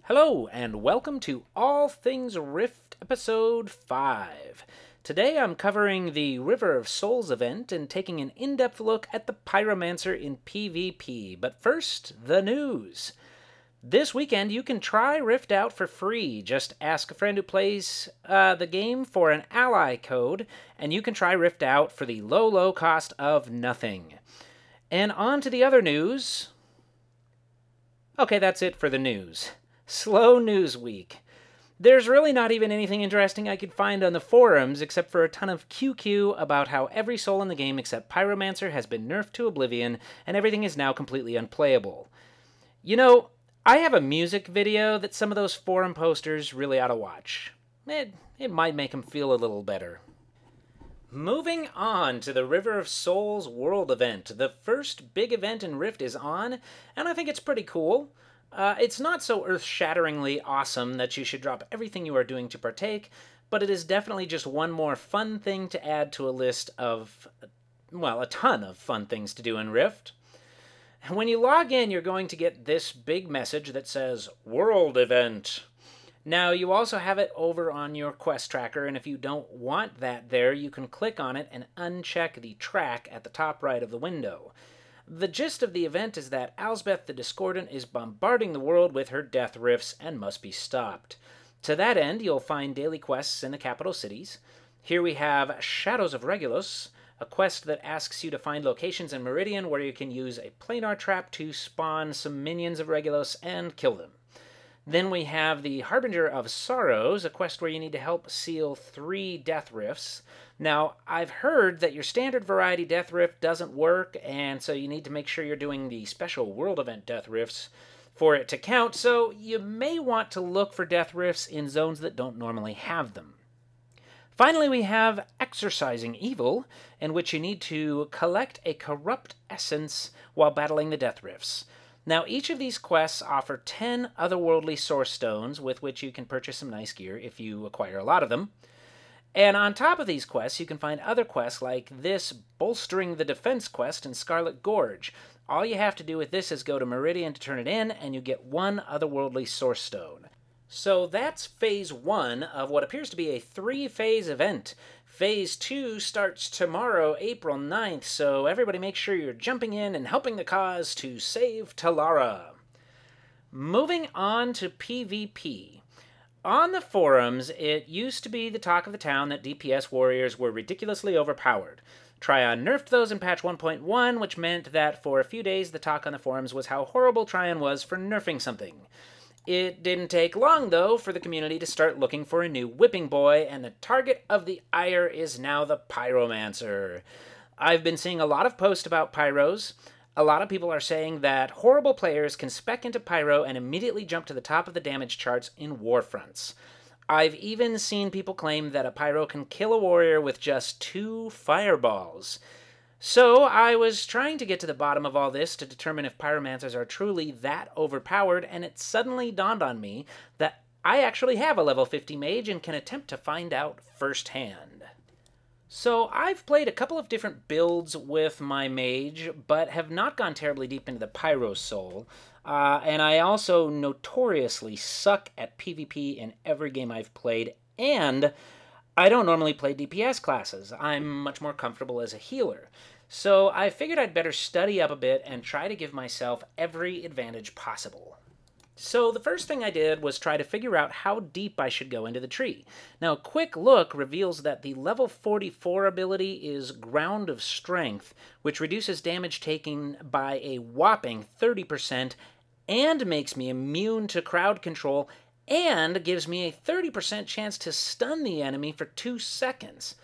Hello, and welcome to All Things Rift Episode 5. Today I'm covering the River of Souls event and taking an in-depth look at the Pyromancer in PvP. But first, the news. This weekend you can try Rift out for free. Just ask a friend who plays the game for an ally code, and you can try Rift out for the low cost of nothing. And on to the other news. Okay, that's it for the news. Slow news week. There's really not even anything interesting I could find on the forums except for a ton of QQ about how every soul in the game except Pyromancer has been nerfed to oblivion and everything is now completely unplayable. You know, I have a music video that some of those forum posters really ought to watch. It might make them feel a little better. Moving on to the River of Souls World event. The first big event in Rift is on, and I think it's pretty cool. It's not so earth-shatteringly awesome that you should drop everything you are doing to partake, but it is definitely just one more fun thing to add to a list of, well, a ton of fun things to do in Rift. When you log in, you're going to get this big message that says, World Event. Now, you also have it over on your quest tracker, and if you don't want that there, you can click on it and uncheck the track at the top right of the window. The gist of the event is that Elsbeth the Discordant is bombarding the world with her death rifts and must be stopped. To that end, you'll find daily quests in the capital cities. Here we have Shadows of Regulus, a quest that asks you to find locations in Meridian where you can use a planar trap to spawn some minions of Regulus and kill them. Then we have the Harbinger of Sorrows, a quest where you need to help seal 3 death rifts. Now, I've heard that your standard variety death rift doesn't work, and so you need to make sure you're doing the special world event death rifts for it to count, so you may want to look for death rifts in zones that don't normally have them. Finally, we have Exorcising Evil, in which you need to collect a corrupt essence while battling the death rifts. Now, each of these quests offer 10 otherworldly source stones, with which you can purchase some nice gear if you acquire a lot of them. And on top of these quests, you can find other quests like this Bolstering the Defense quest in Scarlet Gorge. All you have to do with this is go to Meridian to turn it in, and you get 1 otherworldly source stone. So that's Phase 1 of what appears to be a 3-phase event. Phase 2 starts tomorrow, April 9th, so everybody make sure you're jumping in and helping the cause to save Talara. Moving on to PvP. On the forums, it used to be the talk of the town that DPS warriors were ridiculously overpowered. Tryon nerfed those in patch 1.1, which meant that for a few days the talk on the forums was how horrible Tryon was for nerfing something. It didn't take long, though, for the community to start looking for a new whipping boy, and the target of the ire is now the Pyromancer. I've been seeing a lot of posts about Pyros. A lot of people are saying that horrible players can spec into Pyro and immediately jump to the top of the damage charts in Warfronts. I've even seen people claim that a Pyro can kill a warrior with just 2 fireballs. So I was trying to get to the bottom of all this to determine if Pyromancers are truly that overpowered, and it suddenly dawned on me that I actually have a level 50 mage and can attempt to find out firsthand. So I've played a couple of different builds with my mage, but have not gone terribly deep into the Pyro soul, and I also notoriously suck at PvP in every game I've played, and I don't normally play DPS classes. I'm much more comfortable as a healer. So I figured I'd better study up a bit and try to give myself every advantage possible. So the first thing I did was try to figure out how deep I should go into the tree. Now, a quick look reveals that the level 44 ability is Ground of Strength, which reduces damage taken by a whopping 30% and makes me immune to crowd control and gives me a 30% chance to stun the enemy for 2 seconds.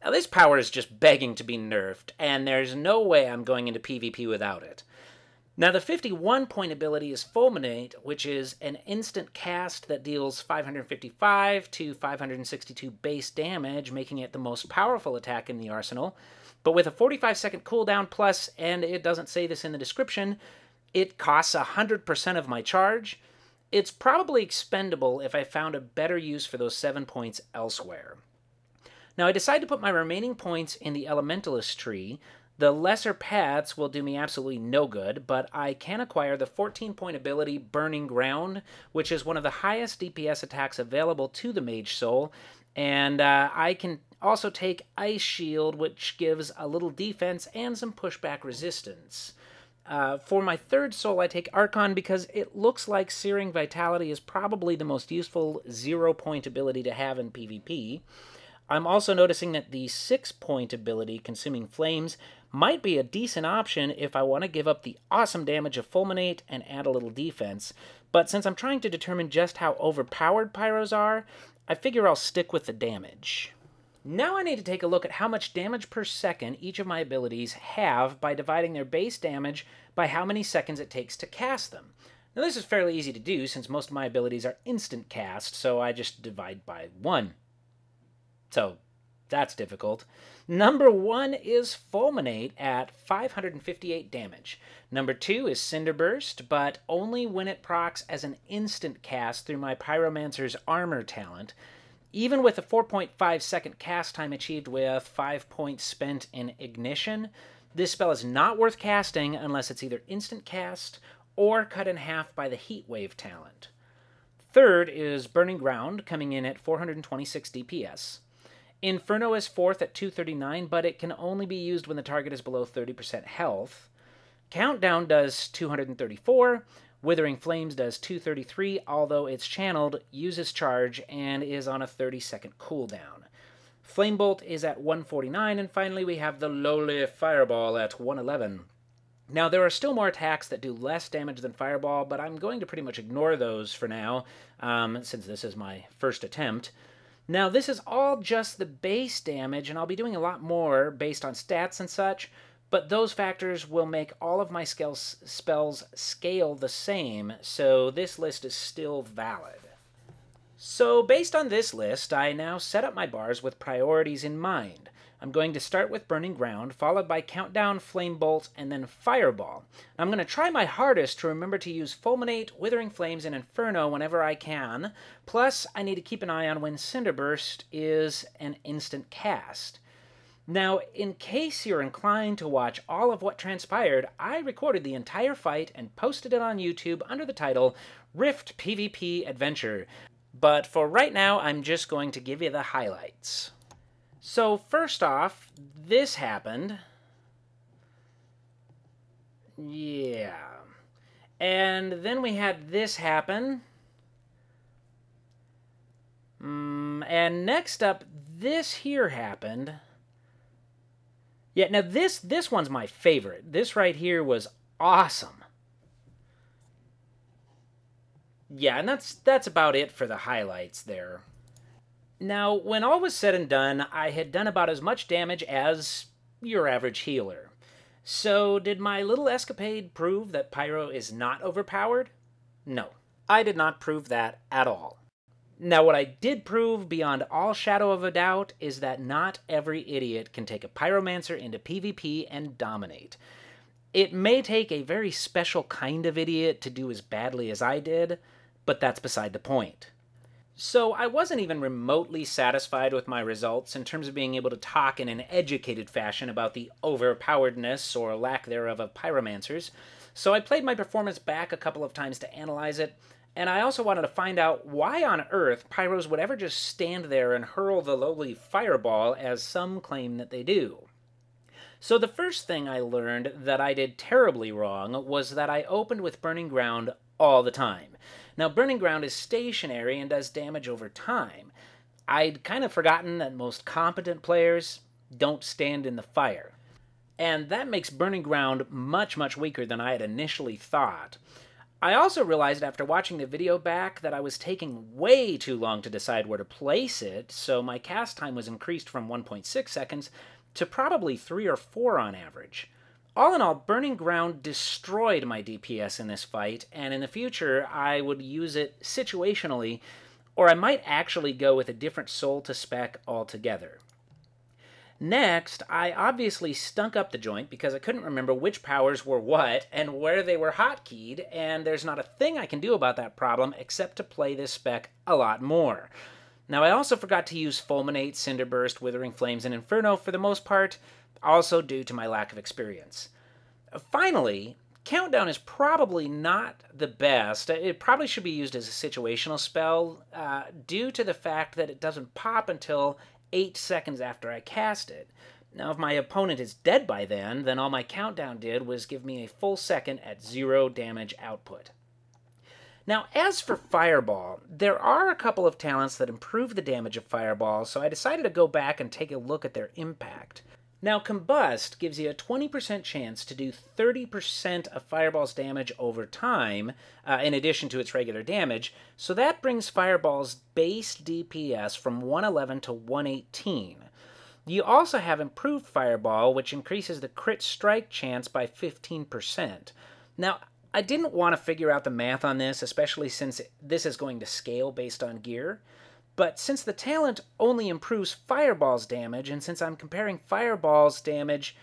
Now, this power is just begging to be nerfed, and there's no way I'm going into PvP without it. Now, the 51-point ability is Fulminate, which is an instant cast that deals 555 to 562 base damage, making it the most powerful attack in the arsenal. But with a 45-second cooldown plus, and it doesn't say this in the description, it costs 100% of my charge. It's probably expendable if I found a better use for those 7 points elsewhere. Now, I decided to put my remaining points in the Elementalist tree. The lesser pets will do me absolutely no good, but I can acquire the 14-point ability Burning Ground, which is one of the highest DPS attacks available to the Mage Soul, and I can also take Ice Shield, which gives a little defense and some pushback resistance. For my third soul, I take Archon because it looks like Searing Vitality is probably the most useful 0-point ability to have in PvP. I'm also noticing that the 6-point ability, Consuming Flames, might be a decent option if I want to give up the awesome damage of Fulminate and add a little defense, but since I'm trying to determine just how overpowered Pyros are, I figure I'll stick with the damage. Now I need to take a look at how much damage per second each of my abilities have by dividing their base damage by how many seconds it takes to cast them. Now this is fairly easy to do since most of my abilities are instant cast, so I just divide by 1. So that's difficult. Number 1 is Fulminate at 558 damage. Number 2 is Cinderburst, but only when it procs as an instant cast through my Pyromancer's armor talent. Even with a 4.5 second cast time achieved with 5 points spent in Ignition, this spell is not worth casting unless it's either instant cast or cut in half by the Heatwave talent. Third is Burning Ground, coming in at 426 DPS. Inferno is fourth at 239, but it can only be used when the target is below 30% health. Countdown does 234, Withering Flames does 233, although it's channeled, uses charge, and is on a 30-second cooldown. Flamebolt is at 149, and finally we have the lowly Fireball at 111. Now, there are still more attacks that do less damage than Fireball, but I'm going to pretty much ignore those for now, since this is my first attempt. Now, this is all just the base damage, and I'll be doing a lot more based on stats and such, but those factors will make all of my spells scale the same, so this list is still valid. So based on this list, I now set up my bars with priorities in mind. I'm going to start with Burning Ground, followed by Countdown, Flamebolt, and then Fireball. I'm going to try my hardest to remember to use Fulminate, Withering Flames, and Inferno whenever I can, plus I need to keep an eye on when Cinderburst is an instant cast. Now, in case you're inclined to watch all of what transpired, I recorded the entire fight and posted it on YouTube under the title Rift PvP Adventure. But for right now, I'm just going to give you the highlights. So first off, this happened. Yeah. And then we had this happen. And next up, this here happened. Yeah, now this one's my favorite. This right here was awesome. Yeah, and that's about it for the highlights there. Now, when all was said and done, I had done about as much damage as your average healer. So, did my little escapade prove that Pyro is not overpowered? No, I did not prove that at all. Now, what I did prove beyond all shadow of a doubt is that not every idiot can take a Pyromancer into PvP and dominate. It may take a very special kind of idiot to do as badly as I did, but that's beside the point. So I wasn't even remotely satisfied with my results in terms of being able to talk in an educated fashion about the overpoweredness or lack thereof of Pyromancers, so I played my performance back a couple of times to analyze it, and I also wanted to find out why on earth Pyros would ever just stand there and hurl the lowly Fireball as some claim that they do. So the first thing I learned that I did terribly wrong was that I opened with Burning Ground all the time. Now, Burning Ground is stationary and does damage over time. I'd kind of forgotten that most competent players don't stand in the fire. And that makes Burning Ground much, much weaker than I had initially thought. I also realized after watching the video back that I was taking way too long to decide where to place it, so my cast time was increased from 1.6 seconds to probably 3 or 4 on average. All in all, Burning Ground destroyed my DPS in this fight, and in the future I would use it situationally, or I might actually go with a different soul to spec altogether. Next, I obviously stunk up the joint because I couldn't remember which powers were what and where they were hotkeyed, and there's not a thing I can do about that problem except to play this spec a lot more. Now, I also forgot to use Fulminate, Cinderburst, Withering Flames, and Inferno for the most part. also due to my lack of experience. Finally, Countdown is probably not the best. It probably should be used as a situational spell due to the fact that it doesn't pop until 8 seconds after I cast it. Now, if my opponent is dead by then all my Countdown did was give me a full second at 0 damage output. Now, as for Fireball, there are a couple of talents that improve the damage of Fireball, so I decided to go back and take a look at their impact. Now, Combust gives you a 20% chance to do 30% of Fireball's damage over time, in addition to its regular damage, so that brings Fireball's base DPS from 111 to 118. You also have Improved Fireball, which increases the crit strike chance by 15%. Now, I didn't want to figure out the math on this, especially since this is going to scale based on gear. But since the talent only improves Fireball's damage, and since I'm comparing Fireball's damage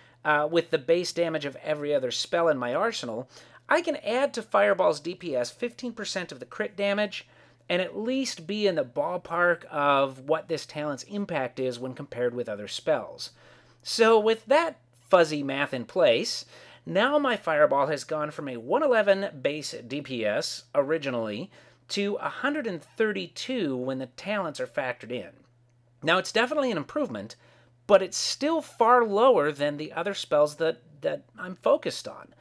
with the base damage of every other spell in my arsenal, I can add to Fireball's DPS 15% of the crit damage, and at least be in the ballpark of what this talent's impact is when compared with other spells. So with that fuzzy math in place, now my Fireball has gone from a 111 base DPS originally to 132 when the talents are factored in. Now, it's definitely an improvement, but it's still far lower than the other spells that I'm focused on.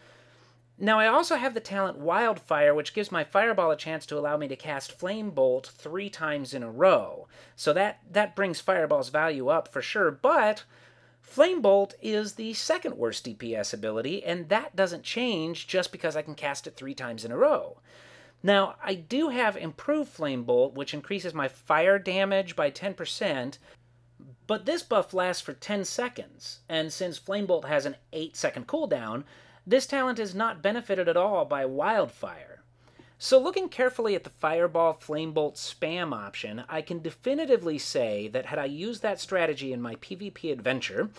Now, I also have the talent Wildfire, which gives my Fireball a chance to allow me to cast Flame Bolt 3 times in a row. So that brings Fireball's value up for sure, but Flame Bolt is the second worst DPS ability, and that doesn't change just because I can cast it 3 times in a row. Now, I do have Improved Flame Bolt, which increases my fire damage by 10%, but this buff lasts for 10 seconds, and since Flame Bolt has an 8-second cooldown, this talent is not benefited at all by Wildfire. So looking carefully at the Fireball Flame Bolt spam option, I can definitively say that had I used that strategy in my PvP adventure,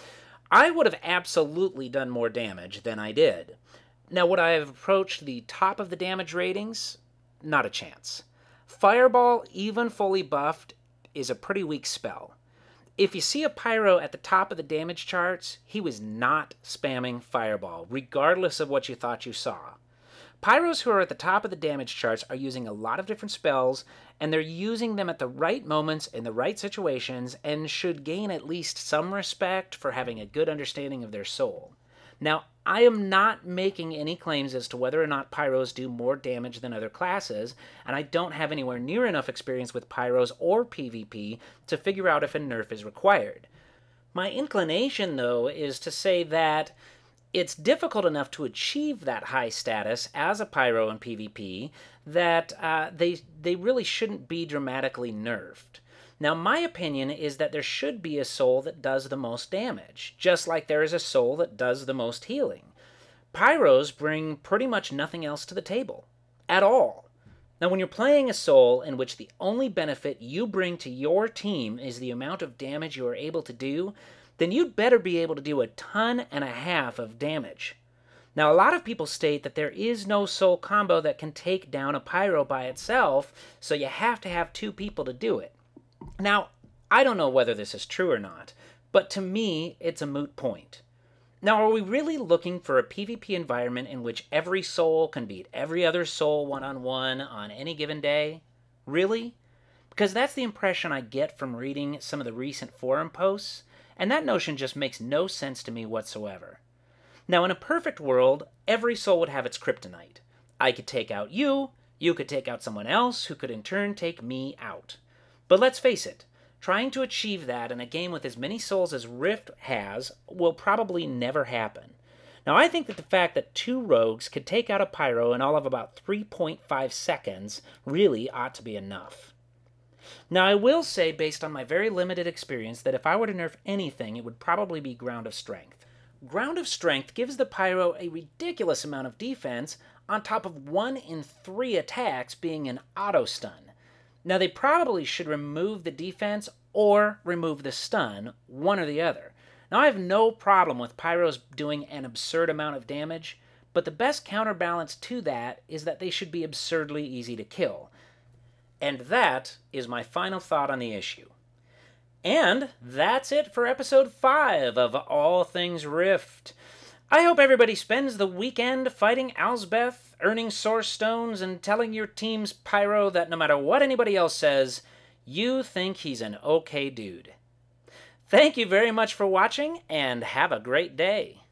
I would have absolutely done more damage than I did. Now, would I have approached the top of the damage ratings? Not a chance. Fireball, even fully buffed, is a pretty weak spell. If you see a Pyro at the top of the damage charts, he was not spamming Fireball, regardless of what you thought you saw. Pyros who are at the top of the damage charts are using a lot of different spells, and they're using them at the right moments in the right situations, and should gain at least some respect for having a good understanding of their soul. Now, I am not making any claims as to whether or not Pyros do more damage than other classes, and I don't have anywhere near enough experience with Pyros or PvP to figure out if a nerf is required. My inclination, though, is to say that it's difficult enough to achieve that high status as a Pyro in PvP that they really shouldn't be dramatically nerfed. Now, my opinion is that there should be a soul that does the most damage, just like there is a soul that does the most healing. Pyros bring pretty much nothing else to the table, at all. Now, when you're playing a soul in which the only benefit you bring to your team is the amount of damage you are able to do, then you'd better be able to do 1.5 tons of damage. Now, a lot of people state that there is no soul combo that can take down a Pyro by itself, so you have to have 2 people to do it. Now, I don't know whether this is true or not, but to me, it's a moot point. Now, are we really looking for a PvP environment in which every soul can beat every other soul one-on-one on any given day? Really? Because that's the impression I get from reading some of the recent forum posts, and that notion just makes no sense to me whatsoever. Now, in a perfect world, every soul would have its kryptonite. I could take out you could take out someone else, who could in turn take me out. But let's face it, trying to achieve that in a game with as many souls as Rift has will probably never happen. Now, I think that the fact that 2 rogues could take out a Pyro in all of about 3.5 seconds really ought to be enough. Now, I will say, based on my very limited experience, that if I were to nerf anything, it would probably be Ground of Strength. Ground of Strength gives the Pyro a ridiculous amount of defense on top of 1 in 3 attacks being an auto-stun. Now, they probably should remove the defense or remove the stun, one or the other. Now, I have no problem with Pyros doing an absurd amount of damage, but the best counterbalance to that is that they should be absurdly easy to kill. And that is my final thought on the issue. And that's it for episode 5 of All Things Rift. I hope everybody spends the weekend fighting Elsbeth, earning source stones, and telling your team's Pyro that no matter what anybody else says, you think he's an okay dude. Thank you very much for watching, and have a great day.